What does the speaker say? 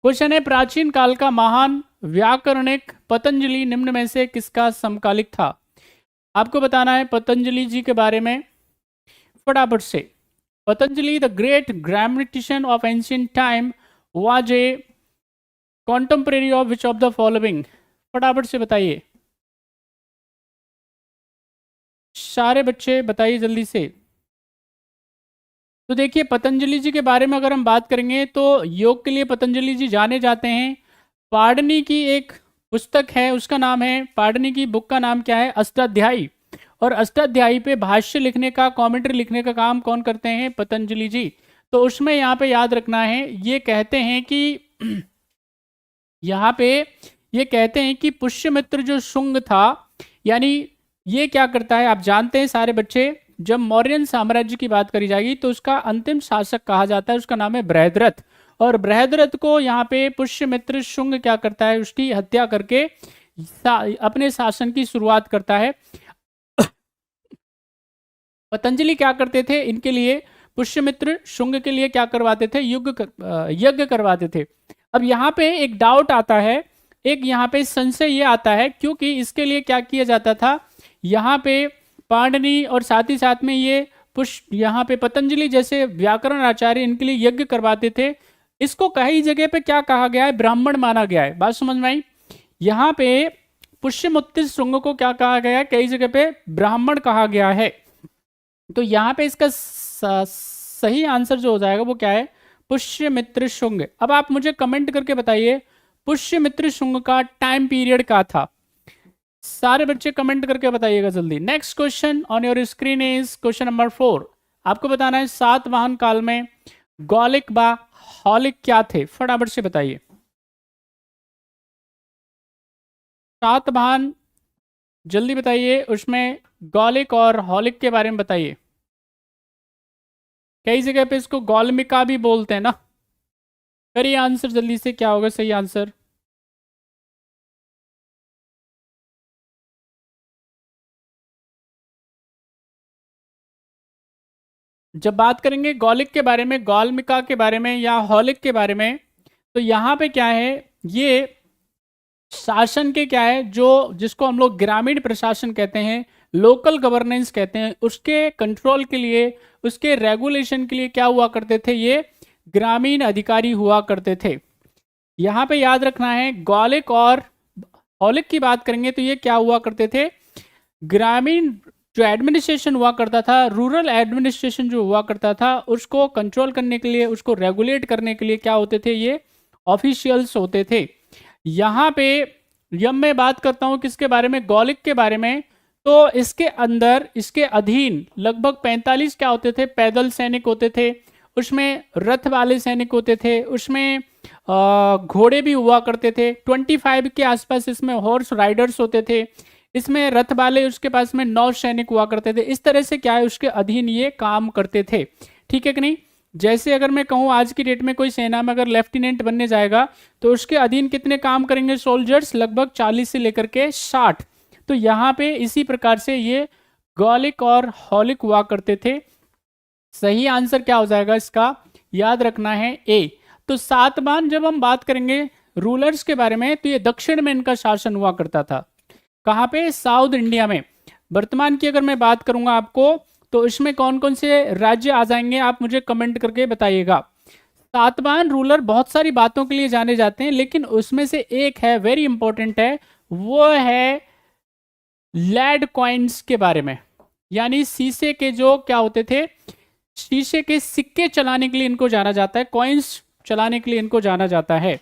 Question है, प्राचीन काल का महान व्याकरणिक पतंजलि निम्न में से किसका समकालिक था? आपको बताना है पतंजलि जी के बारे में फटाफट से। Patanjali the great grammarian of ancient time was a contemporary of which of the following? फटाफट से बताइए, सारे बच्चे बताइए जल्दी से। तो देखिए, पतंजलि जी के बारे में अगर हम बात करेंगे तो योग के लिए पतंजलि जी जाने जाते हैं। पाडनी की एक पुस्तक है, उसका नाम है, पाडनी की बुक का नाम क्या है? अष्टाध्यायी। और अष्टाध्यायी पे भाष्य लिखने का, कमेंट्री लिखने का काम कौन करते हैं? पतंजलि जी। तो उसमें यहाँ पे याद रखना है, ये कहते हैं कि यहाँ पे ये कहते हैं कि पुष्यमित्र जो शुंग था, यानी ये क्या करता है, आप जानते हैं सारे बच्चे, जब मौर्यन साम्राज्य की बात करी जाएगी तो उसका अंतिम शासक कहा जाता है, उसका नाम है बृहद्रथ। और बृहद्रथ को यहाँ पे पुष्यमित्र शुंग क्या करता है? उसकी हत्या करके अपने शासन की शुरुआत करता है। पतंजलि क्या करते थे? इनके लिए, पुष्यमित्र शुंग के लिए क्या करवाते थे? यज्ञ करवाते थे। अब यहाँ पे एक डाउट आता है, एक यहाँ पे संशय ये आता है, क्योंकि इसके लिए क्या किया जाता था, यहाँ पे पाणिनि और साथ ही साथ में ये यहाँ पे पतंजलि जैसे व्याकरण आचार्य इनके लिए यज्ञ करवाते थे। इसको कई जगह पे क्या कहा गया है? ब्राह्मण माना गया है। बात समझ में आई? यहाँ पे पुष्यमित्र शुंग को क्या कहा गया है? कई जगह पे ब्राह्मण कहा गया है। तो यहाँ पे इसका सही आंसर जो हो जाएगा वो क्या है? पुष्यमित्र शुंग। अब आप मुझे कमेंट करके बताइए, पुष्यमित्र शुंग का टाइम पीरियड क्या था? सारे बच्चे कमेंट करके बताइएगा जल्दी। Next question on your screen is question number 4। आपको बताना है सातवाहन काल में गौलिक व हौलिक क्या थे? फटाफट से बताइए। सातवाहन, जल्दी बताइए, उसमें गौलिक और हौलिक के बारे में बताइए। कई जगह पे इसको गौलमिका भी बोलते हैं ना। करिए आंसर जल्दी से, क्या होगा सही आंसर? जब बात करेंगे गौलिक के बारे में, गौलमिका के बारे में या हौलिक के बारे में, तो यहाँ पे क्या है, ये शासन के क्या है, जो जिसको हम लोग ग्रामीण प्रशासन कहते हैं, लोकल गवर्नेंस कहते हैं, उसके कंट्रोल के लिए, उसके रेगुलेशन के लिए क्या हुआ करते थे? ये ग्रामीण अधिकारी हुआ करते थे। यहाँ पे याद रखना है, गौलिक और हौलिक की बात करेंगे तो ये क्या हुआ करते थे? ग्रामीण जो एडमिनिस्ट्रेशन हुआ करता था, रूरल एडमिनिस्ट्रेशन जो हुआ करता था, उसको कंट्रोल करने के लिए, उसको रेगुलेट करने के लिए क्या होते थे? ये ऑफिशियल्स होते थे। यहाँ पे जब मैं बात करता हूँ किसके बारे में? गौलिक के बारे में, तो इसके अंदर, इसके अधीन लगभग 45 क्या होते थे? पैदल सैनिक होते थे, उसमें रथ वाले सैनिक होते थे, उसमें घोड़े भी हुआ करते थे, 25 के आसपास इसमें हॉर्स राइडर्स होते थे, इसमें रथ वाले, उसके पास में 9 सैनिक हुआ करते थे। इस तरह से क्या है, उसके अधीन ये काम करते थे। ठीक है कि नहीं? जैसे अगर मैं कहूँ आज की डेट में कोई सेना में अगर लेफ्टिनेंट बनने जाएगा तो उसके अधीन कितने काम करेंगे सोल्जर्स? लगभग 40 से लेकर के 60। तो यहाँ पे इसी प्रकार से ये गौलिक और हौलिक हुआ करते थे। सही आंसर क्या हो जाएगा इसका? याद रखना है ए। तो सातवाहन जब हम बात करेंगे रूलर्स के बारे में, तो ये दक्षिण में इनका शासन हुआ करता था। कहाँ पे? साउथ इंडिया में। वर्तमान की अगर मैं बात करूंगा आपको, तो इसमें कौन कौन से राज्य आ जाएंगे, आप मुझे कमेंट करके बताइएगा। सातवाहन रूलर बहुत सारी बातों के लिए जाने जाते हैं, लेकिन उसमें से एक है, वेरी इंपॉर्टेंट है, वो है लेड कॉइन्स के बारे में। यानी शीशे के जो क्या होते थे, शीशे के सिक्के चलाने के लिए इनको जाना जाता है, कॉइन्स चलाने के लिए इनको जाना जाता है।